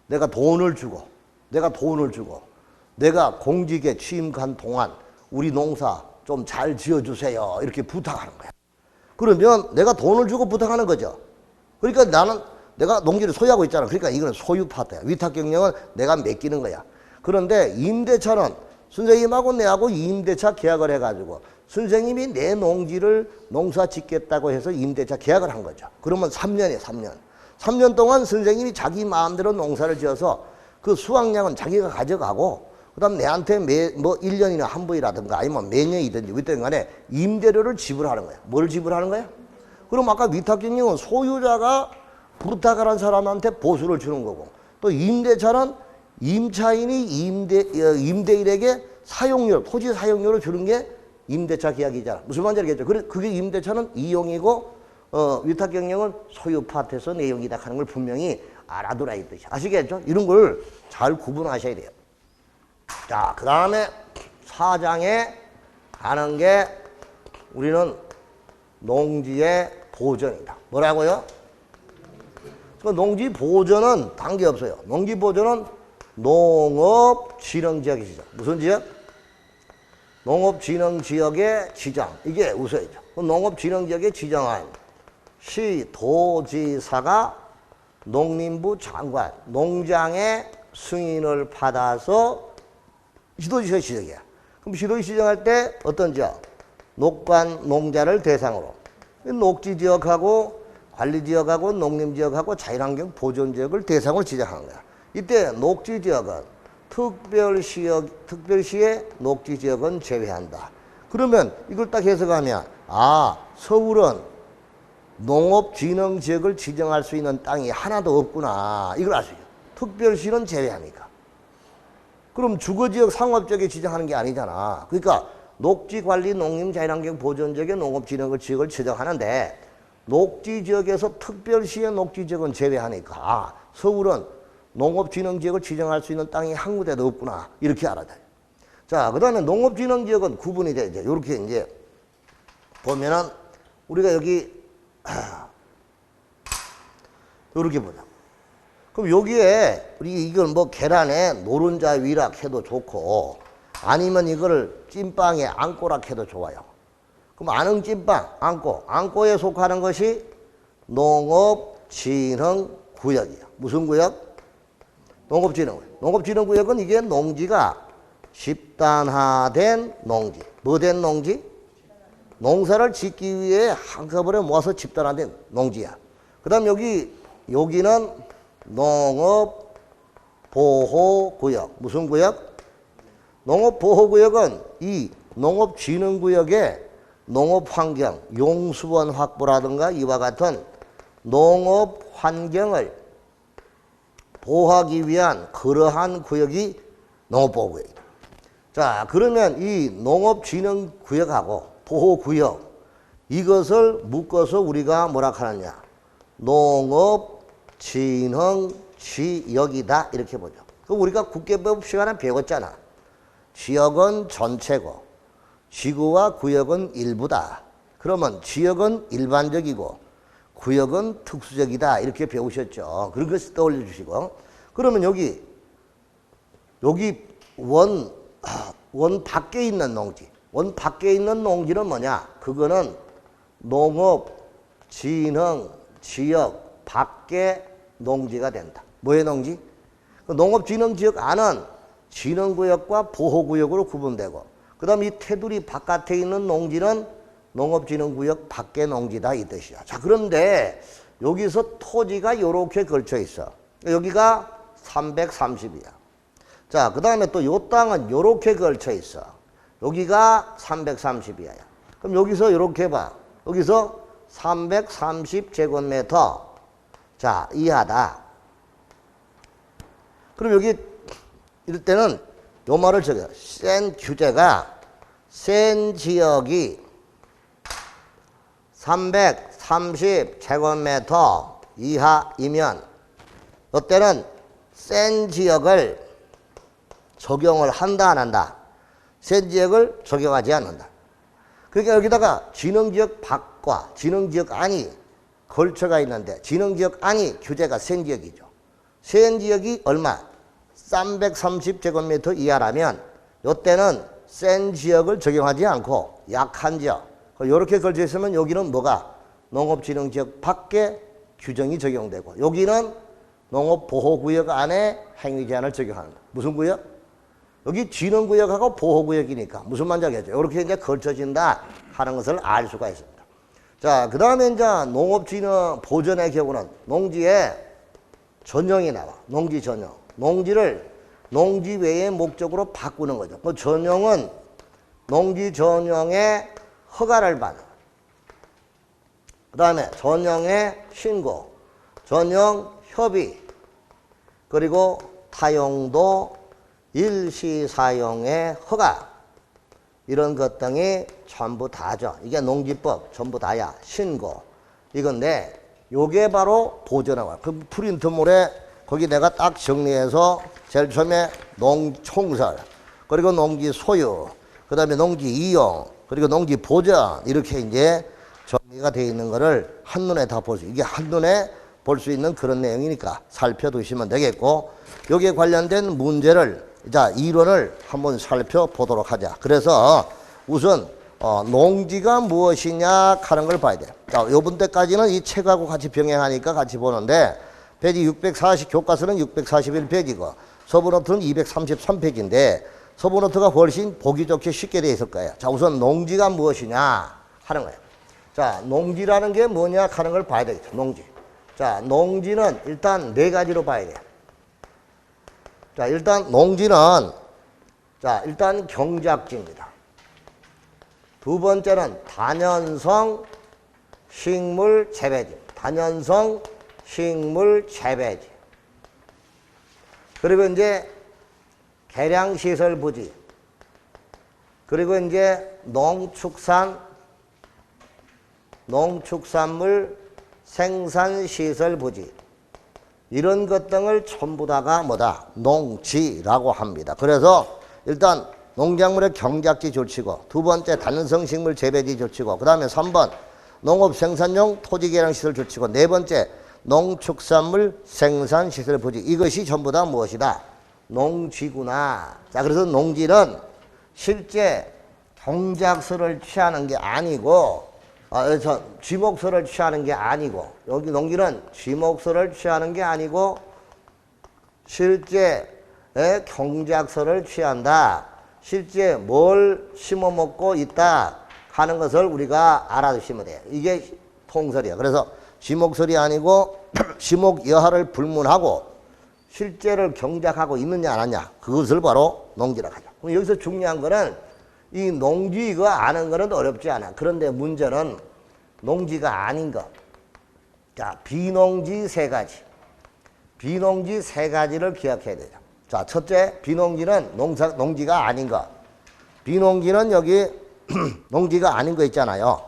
내가 돈을 주고, 내가 공직에 취임한 동안 우리 농사 좀 잘 지어주세요. 이렇게 부탁하는 거야. 그러면 내가 돈을 주고 부탁하는 거죠. 그러니까 내가 농지를 소유하고 있잖아. 그러니까 이거는 소유 파트야. 위탁경영은 내가 맡기는 거야. 그런데 임대차는 선생님하고 내하고 임대차 계약을 해가지고 선생님이 내 농지를 농사 짓겠다고 해서 임대차 계약을 한 거죠. 그러면 3년이에요, 3년. 3년 동안 선생님이 자기 마음대로 농사를 지어서 그 수확량은 자기가 가져가고, 그 다음 내한테 1년이나 한 번이라든가 아니면 매년이든지 어떤 간에 임대료를 지불하는 거야. 뭘 지불하는 거야? 그럼 아까 위탁경영은 소유자가 부탁을 한 사람한테 보수를 주는 거고, 또 임대차는 임차인이 임대인에게 사용료, 토지 사용료를 주는 게 임대차 계약이잖아. 무슨 말인지 알겠죠? 그게 임대차는 이용이고, 위탁경영은 소유 파트에서 내용이다 하는 걸 분명히 알아두라 이 뜻이. 아시겠죠? 이런 걸 잘 구분하셔야 돼요. 자, 그 다음에 4장에 가는 게 우리는 농지의 보전이다. 뭐라고요? 그 농지 보전은 단계 없어요. 농지 보전은 농업진흥지역이죠. 무슨 지역? 농업진흥지역의 지정. 이게 우선이죠. 농업진흥지역에 지정한 시도지사가 농림부 장관, 농장의 승인을 받아서 시도지사 지정이야. 그럼 시도지 지정할 때 어떤 지역? 녹관 농자를 대상으로 녹지지역하고 관리지역하고 농림지역하고 자연환경 보존지역을 대상으로 지정하는 거야. 이때 녹지지역은 특별시의 녹지지역은 제외한다. 그러면 이걸 딱 해석하면 서울은 농업진흥지역을 지정할 수 있는 땅이 하나도 없구나. 이걸 알 수 있어요. 특별시는 제외하니까. 그럼 주거지역 상업지역에 지정하는 게 아니잖아. 그러니까 녹지관리 농림자연환경 보존지역의 농업진흥지역을 지정하는데 녹지지역에서 특별시의 녹지지역은 제외하니까 서울은 농업진흥지역을 지정할 수 있는 땅이 한 군데도 없구나. 이렇게 알아야 돼. 자, 그 다음에 농업진흥지역은 구분이 돼. 이제 이렇게 이제 보면은 우리가 여기 이렇게 보자. 그럼 여기에 우리 이걸 뭐 계란에 노른자 위락 해도 좋고 아니면 이거를 찐빵에 안꼬락 해도 좋아요. 그럼 안흥찐빵, 안꼬에 속하는 것이 농업진흥구역이에요. 무슨 구역? 농업진흥구역. 농업진흥구역은 이게 농지가 집단화된 농지. 뭐 된 농지? 농사를 짓기 위해 한꺼번에 모아서 집단화된 농지야. 그 다음 여기는 농업보호구역. 무슨 구역? 농업보호구역은 이 농업진흥구역에 농업환경, 용수원 확보라든가 이와 같은 농업환경을 보호하기 위한 그러한 구역이 농업보호구역이다. 자, 그러면 이 농업진흥구역하고 보호구역 이것을 묶어서 우리가 뭐라 하느냐? 농업진흥지역이다 이렇게 보죠. 그럼 우리가 국계법 시간에 배웠잖아. 지역은 전체고 지구와 구역은 일부다. 그러면 지역은 일반적이고 구역은 특수적이다 이렇게 배우셨죠. 그런 것을 떠올려 주시고 그러면 여기 원 밖에 있는 농지. 원 밖에 있는 농지는 뭐냐? 그거는 농업진흥지역 밖에 농지가 된다. 뭐의 농지? 그 농업진흥지역 안은 진흥구역과 보호구역으로 구분되고 그 다음 이 테두리 바깥에 있는 농지는 농업진흥구역 밖의 농지다 이 뜻이야. 자, 그런데 여기서 토지가 이렇게 걸쳐 있어. 여기가 330이야. 자, 그 다음에 또 요 땅은 이렇게 걸쳐 있어. 여기가 330이야. 그럼 여기서 이렇게 봐. 여기서 330제곱미터 자 이하다. 그럼 여기 이럴 때는 요 말을 적어요. 센 규제가 센 지역이 330제곱미터 이하이면 이때는 센 지역을 적용을 한다 안 한다? 센 지역을 적용하지 않는다. 그러니까 여기다가 진흥지역 밖과 진흥지역 안이 걸쳐가 있는데 진흥지역 안이 규제가 센 지역이죠. 센 지역이 얼마? 330제곱미터 이하라면 이때는 센 지역을 적용하지 않고 약한 지역 이렇게 걸쳐 있으면 여기는 뭐가? 농업진흥지역 밖에 규정이 적용되고 여기는 농업보호구역 안에 행위제한을 적용한다. 무슨 구역? 여기 진흥구역하고 보호구역이니까 무슨 말인지 알겠죠? 이렇게 이제 걸쳐진다 하는 것을 알 수가 있습니다. 자, 그 다음에 이제 농업진흥 보전의 경우는 농지에 전형이 나와. 농지 전형. 농지를 농지 외의 목적으로 바꾸는 거죠. 그 전형은 농지 전형의 허가를 받는. 그 다음에 전형의 신고, 전형 협의, 그리고 타용도 일시사용의 허가 이런 것 등이 전부 다죠. 이게 농지법 전부 다야. 신고 이건데 요게 바로 보전하고 그 프린트물에 거기 내가 딱 정리해서 제일 처음에 농총설 그리고 농지 소유 그 다음에 농지 이용 그리고 농지 보전 이렇게 이제 정리가 되어 있는 거를 한눈에 다 볼 수 이게 한눈에 볼 수 있는 그런 내용이니까 살펴두시면 되겠고 여기에 관련된 문제를 자 이론을 한번 살펴보도록 하자. 그래서 우선 농지가 무엇이냐 하는 걸 봐야 돼. 자, 요번 때까지는 이 책하고 같이 병행하니까 같이 보는데 페이지 640 교과서는 641페이지고 서브노트는 233페이지인데 서브노트가 훨씬 보기 좋게 쉽게 되어 있을 거예요. 자, 우선 농지가 무엇이냐 하는 거예요. 자, 농지라는 게 뭐냐 하는 걸 봐야 되겠죠. 농지. 자, 농지는 일단 네 가지로 봐야 돼요. 자, 일단 농지는 자, 일단 경작지입니다. 두 번째는 단연성 식물 재배지. 단연성 식물 재배지. 그리고 이제 계량시설 부지. 그리고 이제 농축산물 생산시설 부지. 이런 것 등을 전부 다가 뭐다? 농지라고 합니다. 그래서 일단 농작물의 경작지 조치고, 두 번째 단연성 식물 재배지 조치고, 그 다음에 3번 농업 생산용 토지 개량 시설 조치고, 네 번째 농축산물 생산 시설 부지. 이것이 전부 다 무엇이다? 농지구나. 자, 그래서 농지는 실제 경작서를 취하는 게 아니고, 쥐목서를 취하는 게 아니고, 여기 농지는 쥐목서를 취하는 게 아니고 실제 경작서를 취한다. 실제 뭘 심어 먹고 있다 하는 것을 우리가 알아두시면 돼요. 이게 통설이야. 그래서 쥐목설이 아니고 쥐목여하를 불문하고 실제를 경작하고 있느냐 안 하냐, 그것을 바로 농지라고 하죠. 그럼 여기서 중요한 거는 이 농지 이거 아는 거는 어렵지 않아. 그런데 문제는 농지가 아닌 것. 자, 비농지 세 가지. 비농지 세 가지를 기억해야 되죠. 자, 첫째, 비농지는 농지가 아닌 것. 비농지는 여기 농지가 아닌 거 있잖아요.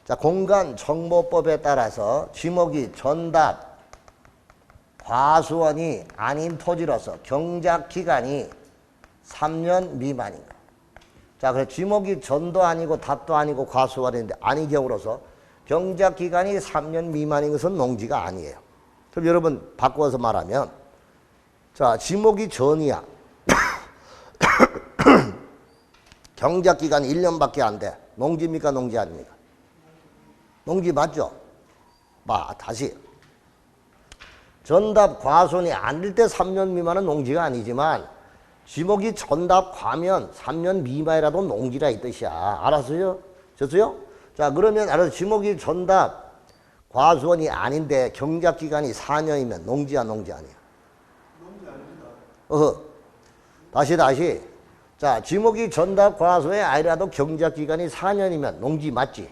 자, 공간정보법에 따라서 지목이 전답, 과수원이 아닌 토지로서 경작기간이 3년 미만인 것. 자, 그래서 지목이 전도 아니고 답도 아니고 과수원인데 아닌 경우로서 경작기간이 3년 미만인 것은 농지가 아니에요. 그럼 여러분 바꿔서 말하면, 자, 지목이 전이야. 경작기간이 1년밖에 안 돼. 농지입니까? 농지 아닙니까? 농지 맞죠? 다시. 전답 과수원이 아닐 때 3년 미만은 농지가 아니지만 지목이 전답 과면 3년 미만이라도 농지라 이 뜻이야. 알았어요? 됐어요? 자, 그러면 알아서 지목이 전답 과수원이 아닌데 경작기간이 4년이면 농지야, 농지 아니야? 농지 아닙니다. 다시. 자, 지목이 전답 과수원이 아니라도 경작기간이 4년이면 농지 맞지?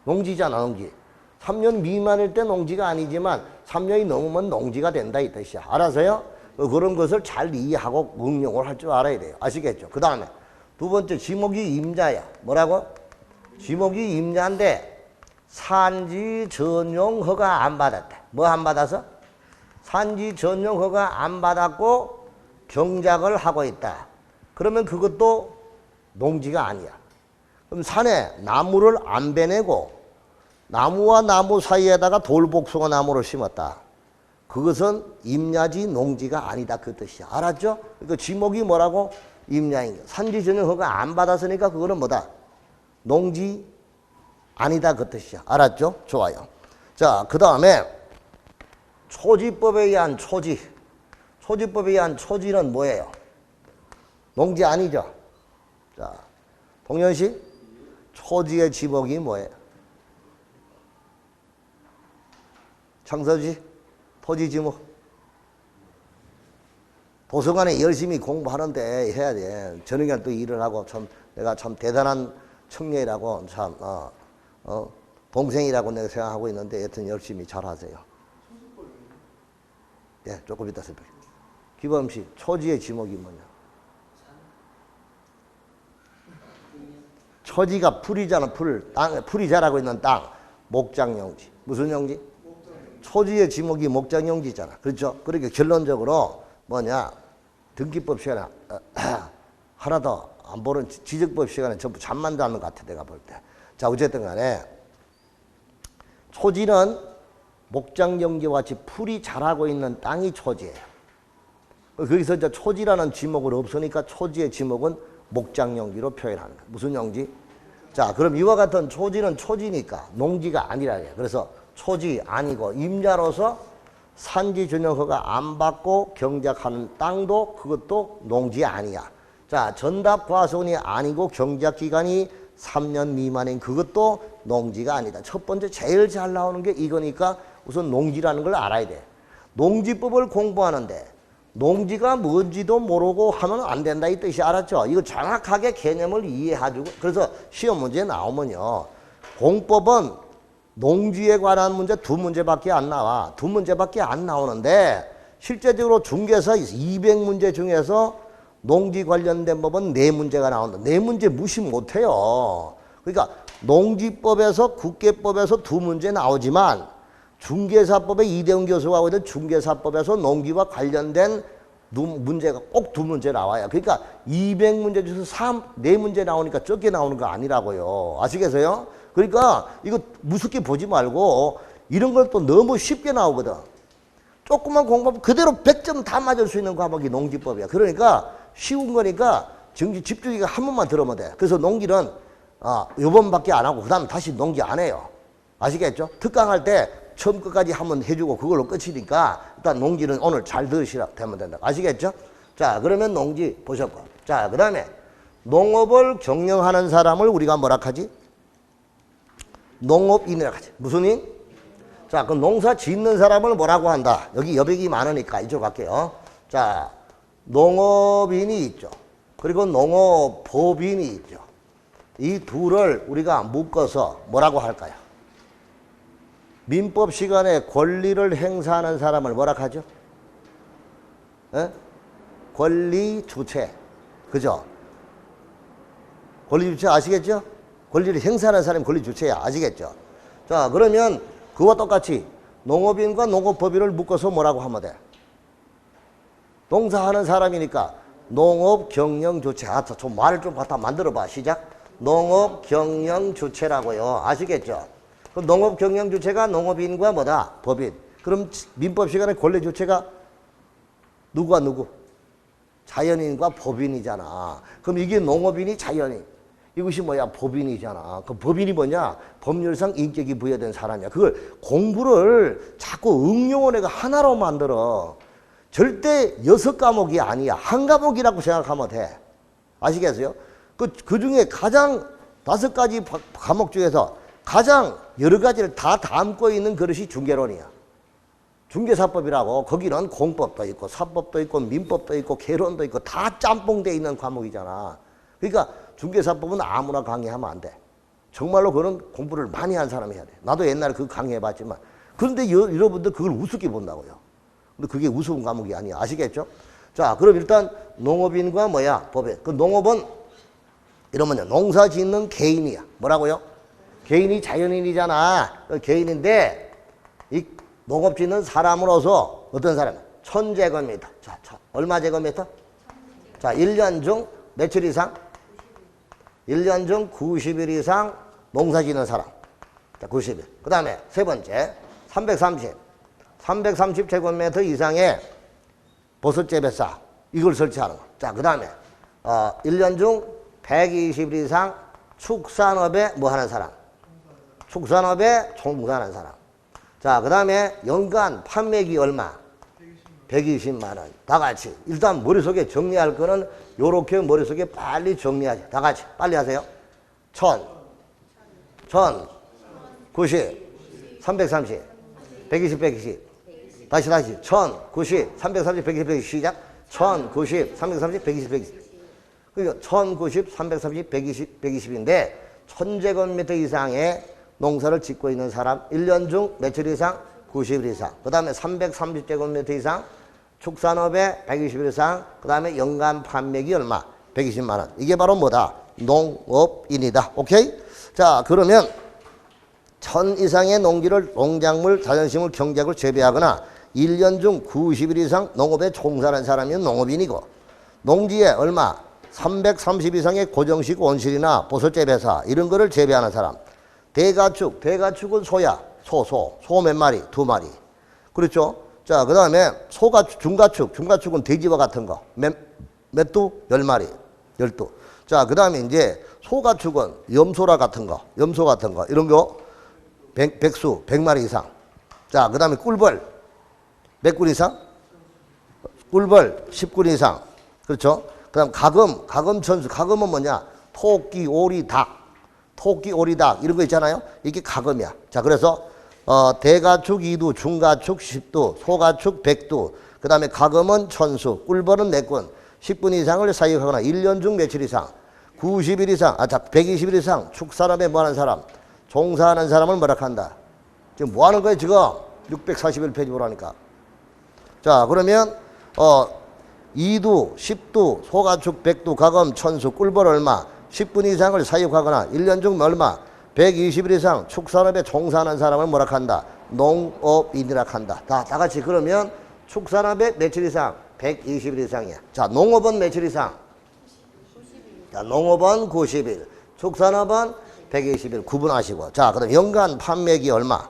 농지잖아, 농지. 3년 미만일 때 농지가 아니지만 3년이 넘으면 농지가 된다 이 뜻이야. 알아서요? 그런 것을 잘 이해하고 응용을 할 줄 알아야 돼요. 아시겠죠? 그 다음에 두 번째, 지목이 임자야. 뭐라고? 지목이 임자인데 산지 전용 허가 안 받았대. 뭐 안 받아서? 산지 전용 허가 안 받았고 경작을 하고 있다. 그러면 그것도 농지가 아니야. 그럼 산에 나무를 안 베내고 나무와 나무 사이에다가 돌복숭아 나무를 심었다. 그것은 임야지 농지가 아니다 그 뜻이야. 알았죠? 그러니까 지목이 뭐라고? 임야인 거. 산지 전용 허가 안 받았으니까 그거는 뭐다? 농지 아니다 그 뜻이야. 알았죠? 좋아요. 자, 그 다음에 초지법에 의한 초지. 초지법에 의한 초지는 뭐예요? 농지 아니죠? 자, 동현씨, 초지의 지목이 뭐예요? 창서지, 토지 지목. 도서관에 열심히 공부하는데 해야 돼. 저녁에 또 일을 하고 내가 참 대단한 청년이라고 동생이라고 내가 생각하고 있는데 여튼 열심히 잘 하세요. 네, 조금 이따 설명해. 기범씨, 초지의 지목이 뭐냐? 초지가 풀이잖아, 풀이 자라고 있는 땅. 목장용지. 무슨 용지? 초지의 지목이 목장용지잖아. 그렇죠? 그러니까 결론적으로 뭐냐? 등기법 시간에 하나도 안 보는 지적법 시간에 전부 잠만 자는 것 같아, 내가 볼 때. 자, 어쨌든 간에 초지는 목장용지와 같이 풀이 자라고 있는 땅이 초지예요. 거기서 이제 초지라는 지목은 없으니까 초지의 지목은 목장용지로 표현하는 거야. 무슨 용지? 자, 그럼 이와 같은 초지는 초지니까 농지가 아니라 해요. 그래서 초지 아니고 임자로서 산지 전용 허가 안 받고 경작하는 땅도 그것도 농지 아니야. 자, 전답 과수원이 아니고 경작 기간이 3년 미만인 그것도 농지가 아니다. 첫 번째 제일 잘 나오는 게 이거니까 우선 농지라는 걸 알아야 돼. 농지법을 공부하는데 농지가 뭔지도 모르고 하면 안 된다 이 뜻이 알았죠? 이거 정확하게 개념을 이해해주고 그래서 시험 문제 나오면요. 공법은 농지에 관한 문제 두 문제밖에 안 나와. 두 문제밖에 안 나오는데 실제적으로 중개사 200문제 중에서 농지 관련된 법은 4문제가 나온다. 4문제 무시 못해요. 그러니까 농지법에서 국계법에서 2문제 나오지만 중개사법에 이대훈 교수가 하고 있는 중개사법에서 농지와 관련된 문제가 꼭 2문제 나와요. 그러니까 200문제 중에서 4문제 나오니까 적게 나오는 거 아니라고요. 아시겠어요? 그러니까 이거 무섭게 보지 말고 이런 걸 또 너무 쉽게 나오거든. 조금만 공부하면 그대로 100점 다 맞을 수 있는 과목이 농지법이야. 그러니까 쉬운 거니까 정지 집중이가 한 번만 들으면 돼. 그래서 농기는 요번밖에 안 하고 그 다음에 다시 농기 안 해요. 아시겠죠? 특강할 때 처음 끝까지 한번 해주고 그걸로 끝이니까 일단 농지는 오늘 잘 들으시라 되면 된다. 아시겠죠? 자, 그러면 농지 보셨고. 자, 그 다음에 농업을 경영하는 사람을 우리가 뭐라 하지? 농업인이라고 하지. 무슨 인? 자, 그럼 농사 짓는 사람을 뭐라고 한다? 여기 여백이 많으니까 이쪽 갈게요. 자, 농업인이 있죠. 그리고 농업법인이 있죠. 이 둘을 우리가 묶어서 뭐라고 할까요? 민법 시간에 권리를 행사하는 사람을 뭐라 하죠? 에? 권리 주체. 그죠? 권리 주체 아시겠죠? 권리를 행사하는 사람이 권리 주체야. 아시겠죠? 자, 그러면 그와 똑같이 농업인과 농업법인을 묶어서 뭐라고 하면 돼? 농사하는 사람이니까 농업경영주체. 좀 말을 좀 갖다 만들어봐. 시작. 농업경영주체라고요. 아시겠죠? 그럼 농업경영주체가 농업인과 뭐다? 법인. 그럼 민법 시간에 권리주체가 누구와 누구? 자연인과 법인이잖아. 그럼 이게 농업인이 자연인. 이것이 뭐야? 법인이잖아. 그 법인이 뭐냐? 법률상 인격이 부여된 사람이야. 그걸 공부를 자꾸 응용을 내가 하나로 만들어. 절대 6과목이 아니야. 한 과목이라고 생각하면 돼. 아시겠어요? 그 중에 가장 5가지 과목 중에서 가장 여러 가지를 다 담고 있는 그릇이 중개론이야. 중개사법이라고 거기는 공법도 있고 사법도 있고 민법도 있고 개론도 있고 다 짬뽕돼 있는 과목이잖아. 그러니까 중개사법은 아무나 강의하면 안 돼. 정말로 그런 공부를 많이 한 사람이 해야 돼. 나도 옛날에 그 강의해봤지만. 그런데 여러분들 그걸 우습게 본다고요. 근데 그게 우스운 과목이 아니야. 아시겠죠? 자, 그럼 일단 농업인과 뭐야? 법인. 그 농업은 이러면요. 농사 짓는 개인이야. 뭐라고요? 개인이 자연인이잖아. 개인인데 이 농업 짓는 사람으로서 어떤 사람? 1000제곱미터. 자, 얼마 제곱미터? 자, 1년 중 며칠 이상? 1년 중 90일 이상 농사 짓는 사람. 자, 90일. 그 다음에 세 번째, 330제곱미터 이상의 버섯재배사. 이걸 설치하는 거. 자, 그 다음에 1년 중 120일 이상 축산업에 뭐 하는 사람? 축산업에 종사하는 사람. 자, 그 다음에 연간 판매기 얼마? 120만 원. 다 같이. 일단 머릿속에 정리할 거는 요렇게 머릿속에 빨리 정리하지. 다 같이. 빨리 하세요. 1000, 90, 330, 120. 다시. 1000, 90, 330, 120. 시작. 1000, 90, 330, 120. 그러니까 1090, 330, 120인데 1000제곱미터 이상의 농사를 짓고 있는 사람 1년 중 며칠 이상? 90일 이상. 그 다음에 330제곱미터 이상 축산업에 120일 이상. 그 다음에 연간 판매기 얼마? 120만 원. 이게 바로 뭐다? 농업인이다. 오케이? 자, 그러면 1000 이상의 농기를 농작물, 자연식물, 경작을 재배하거나 1년 중 90일 이상 농업에 종사하는 사람이 농업인이고 농지에 얼마? 330 이상의 고정식 온실이나 버섯재배사 이런 거를 재배하는 사람. 대가축은 소야. 소 몇 마리? 2마리. 그렇죠? 자, 그 다음에 중가축은 돼지와 같은 거. 몇 두? 10마리. 12. 자, 그 다음에 이제 소가축은 염소라 같은 거. 염소 같은 거. 이런 거 백수, 100마리 이상. 자, 그 다음에 꿀벌. 몇 군 이상? 꿀벌 10군 이상. 그렇죠? 그 다음 가금천수. 가금은 뭐냐? 토끼, 오리, 닭. 토끼, 오리, 닭 이런 거 있잖아요. 이게 가금이야. 자, 그래서 대가축 2두, 중가축 10두, 소가축 100두, 그 다음에 가금은 천수, 꿀벌은 네건, 10분 이상을 사육하거나 1년 중 며칠 이상, 90일 이상, 120일 이상 축사람에 뭐하는 사람, 종사하는 사람을 뭐라 한다. 지금 뭐 하는 거예요, 지금? 641페이지 보라니까. 자, 그러면, 2두, 10두, 소가축, 백두, 가금, 천수, 꿀벌 얼마, 10분 이상을 사육하거나 1년 중 얼마, 120일 이상 축산업에 종사하는 사람을 뭐라 한다. 농업인이라 한다. 다 같이 그러면 축산업에 며칠 이상? 120일 이상이야. 자, 농업은 며칠 이상? 90일. 자, 농업은 90일. 축산업은 120일. 구분하시고. 자, 그럼 연간 판매기 얼마?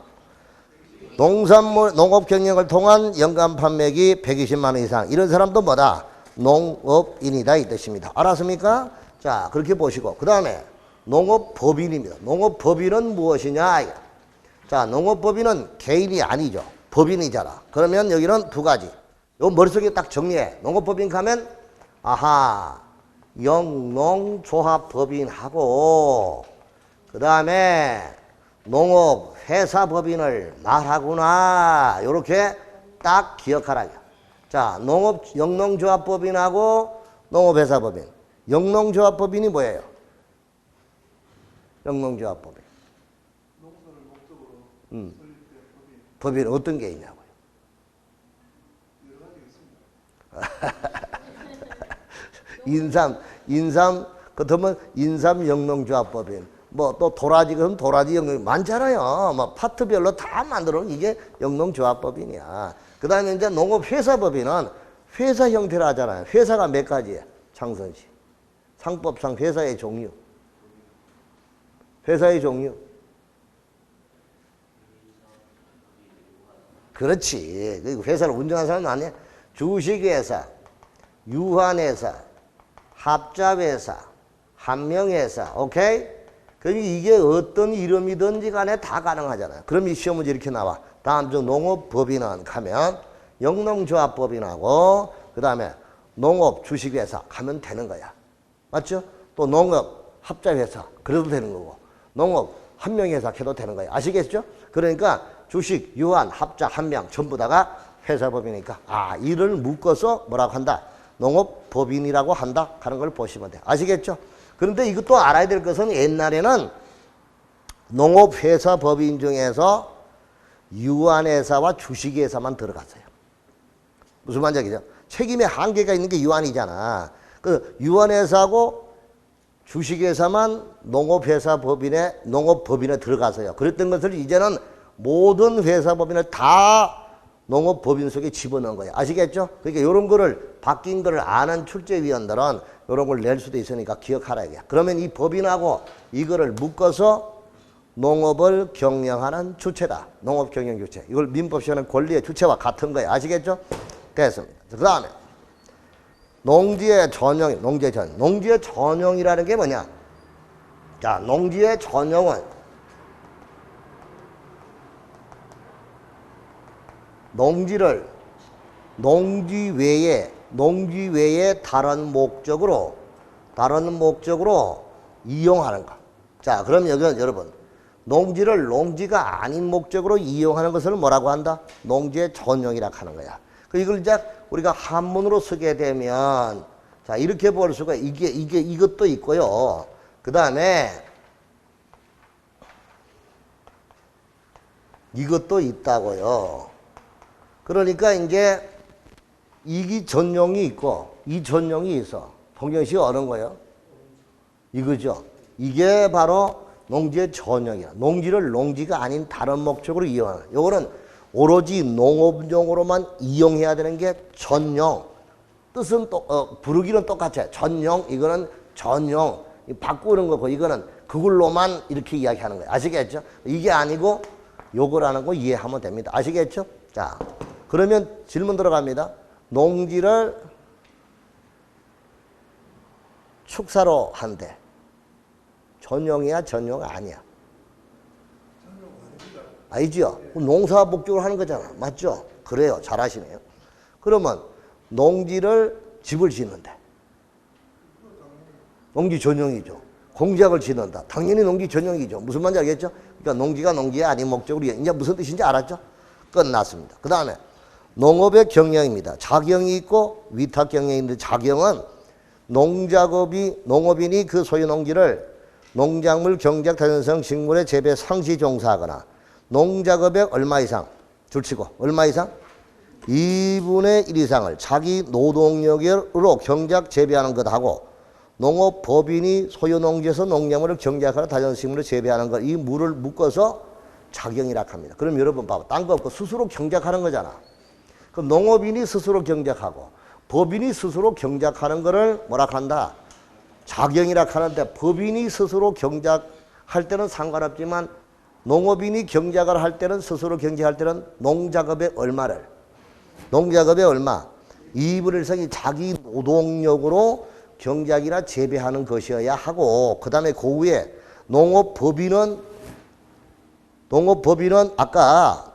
농산물, 농업 경영을 통한 연간 판매기 120만 원 이상. 이런 사람도 뭐다? 농업인이다 이 뜻입니다. 알았습니까? 자, 그렇게 보시고. 그 다음에 농업법인입니다. 농업법인은 무엇이냐? 자, 농업법인은 개인이 아니죠. 법인이잖아. 그러면 여기는 두 가지. 요 머릿속에 딱 정리해. 농업법인 가면 아하, 영농조합법인하고 그 다음에 농업회사법인을 말하구나. 요렇게 딱 기억하라. 자, 영농조합법인하고 농업회사법인. 영농조합법인이 뭐예요? 영농조합법인. 농사를 목적으로 설립된 법인. 법인 어떤 게 있냐고요? 여러 가지 있습니다. 그렇다면 인삼 영농조합법인. 뭐 또 도라지 그럼 도라지 영농 많잖아요. 뭐 파트별로 다 만들어 이게 영농조합법인이야. 그 다음에 이제 농업회사법인은 회사 형태로 하잖아요. 회사가 몇 가지예요? 창선 씨. 상법상 회사의 종류. 회사의 종류. 그렇지. 회사를 운영하는 사람은 아니야. 주식회사, 유한회사, 합자회사, 한명회사. 오케이? 그럼 이게 어떤 이름이든지 간에 다 가능하잖아요. 그럼 이 시험 문제 이렇게 나와. 다음 주 농업법인은 가면 영농조합법인하고 그 다음에 농업 주식회사 가면 되는 거야. 맞죠? 또 농업 합자회사 그래도 되는 거고 농업 한명회사 해도 되는 거야. 아시겠죠? 그러니까 주식, 유한, 합자, 한명 전부 다가 회사법이니까 이를 묶어서 뭐라고 한다? 농업법인이라고 한다 하는 걸 보시면 돼. 아시겠죠? 그런데 이것도 알아야 될 것은 옛날에는 농업회사법인 중에서 유한회사와 주식회사만 들어갔어요. 무슨 말인지 알겠죠? 책임의 한계가 있는 게 유한이잖아. 그 유한회사하고 주식회사만 농업법인에 들어가서요. 그랬던 것을 이제는 모든 회사법인을 다 농업법인 속에 집어넣은 거예요. 아시겠죠? 그러니까 이런 거를 바뀐 거를 아는 출제위원들은 이런 걸 낼 수도 있으니까 기억하라 이게. 그러면 이 법인하고 이거를 묶어서 농업을 경영하는 주체다. 농업 경영 주체. 이걸 민법 시간은 권리의 주체와 같은 거예요. 아시겠죠? 됐습니다. 그 다음에 농지의 전용, 농지의 전용이라는 게 뭐냐? 자, 농지의 전용은 농지를 농지 외에 다른 목적으로 이용하는 것. 자, 그럼 여기는 여러분 농지를 농지가 아닌 목적으로 이용하는 것을 뭐라고 한다? 농지의 전용이라고 하는 거야. 이걸 이제 우리가 한문으로 쓰게 되면 자, 이렇게 볼 수가 이것도 있고요. 그 다음에 이것도 있다고요. 그러니까 이제 이 전용이 있고 이 전용이 있어. 동정시가 어느 거예요? 이거죠. 이게 바로 농지의 전용이야. 농지를 농지가 아닌 다른 목적으로 이용하는. 요거는 오로지 농업용으로만 이용해야 되는 게 전용. 뜻은 부르기는 똑같아요. 전용, 이거는 전용. 바꾸는 거고 이거는 그걸로만 이렇게 이야기하는 거예요. 아시겠죠? 이게 아니고 요거라는 거 이해하면 됩니다. 아시겠죠? 자, 그러면 질문 들어갑니다. 농지를 축사로 한대. 전용이야, 전용 아니야? 아니죠? 농사 목적으로 하는 거잖아. 맞죠? 그래요. 잘하시네요. 그러면 농지를 집을 짓는데. 농지 전용이죠. 공작을 짓는다. 당연히 농지 전용이죠. 무슨 말인지 알겠죠? 그러니까 농지가 농지에 아닌 목적으로 이제 무슨 뜻인지 알았죠? 끝났습니다. 그 다음에 농업의 경영입니다. 작용이 있고 위탁 경영이 있는데 작용은 농업인이 그 소유 농지를 농작물 경작 다연성 식물의 재배 상시 종사하거나 농작업의 얼마 이상 줄치고 얼마 이상 2분의 1 이상을 자기 노동력으로 경작 재배하는 것하고 농업법인이 소유 농지에서 농작물을 경작하거나 다연성 식물을 재배하는 것, 이 물을 묶어서 작용이라 합니다. 그럼 여러분 봐봐. 딴 거 없고 스스로 경작하는 거잖아. 그럼 농업인이 스스로 경작하고 법인이 스스로 경작하는 거를 뭐라 한다? 작용이라 하는데 법인이 스스로 경작할 때는 상관없지만 농업인이 경작을 할 때는 스스로 경작할 때는 농작업의 얼마를 농작업의 얼마 2분의 1 이상이 자기 노동력으로 경작이나 재배하는 것이어야 하고 그 다음에 그 후에 농업법인은 아까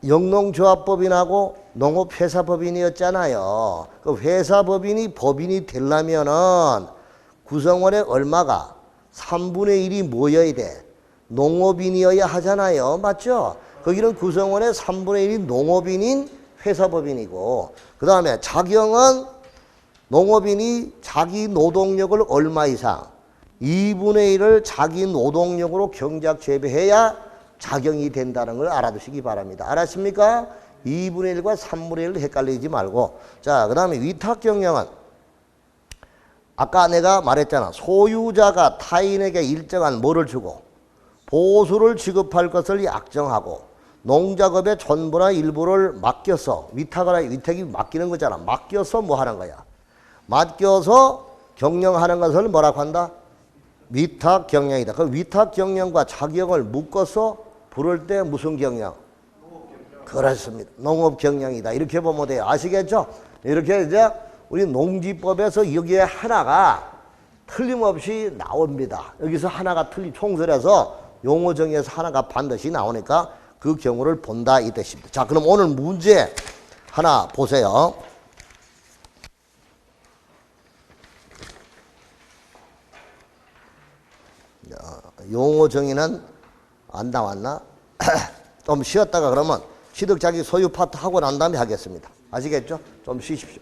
영농조합법인하고 농업회사법인이었잖아요. 그 회사법인이 법인이 되려면은 구성원의 얼마가 3분의 1이 뭐여야 돼? 농업인이어야 하잖아요. 맞죠? 거기는 구성원의 3분의 1이 농업인인 회사법인이고 그 다음에 작용은 농업인이 자기 노동력을 얼마 이상 2분의 1을 자기 노동력으로 경작 재배해야 작용이 된다는 걸 알아두시기 바랍니다. 알았습니까? 2분의 1과 3분의 1을 헷갈리지 말고 자, 그 다음에 위탁경영은 아까 내가 말했잖아. 소유자가 타인에게 일정한 뭐를 주고 보수를 지급할 것을 약정하고 농작업의 전부나 일부를 맡겨서 위탁이 맡기는 거잖아. 맡겨서 뭐 하는 거야? 맡겨서 경영하는 것을 뭐라고 한다? 위탁경영이다. 그 위탁경영과 작용을 묶어서 부를 때 무슨 경영? 그렇습니다. 농업경영이다. 이렇게 보면 돼요. 아시겠죠? 이렇게 이제 우리 농지법에서 여기에 하나가 틀림없이 나옵니다. 여기서 하나가 총설해서 용어 정의에서 하나가 반드시 나오니까 그 경우를 본다 이 뜻입니다. 자, 그럼 오늘 문제 하나 보세요. 용어 정의는 안 나왔나? 좀 쉬었다가 그러면 취득 자기 소유 파트 하고 난 다음에 하겠습니다. 아시겠죠? 좀 쉬십시오.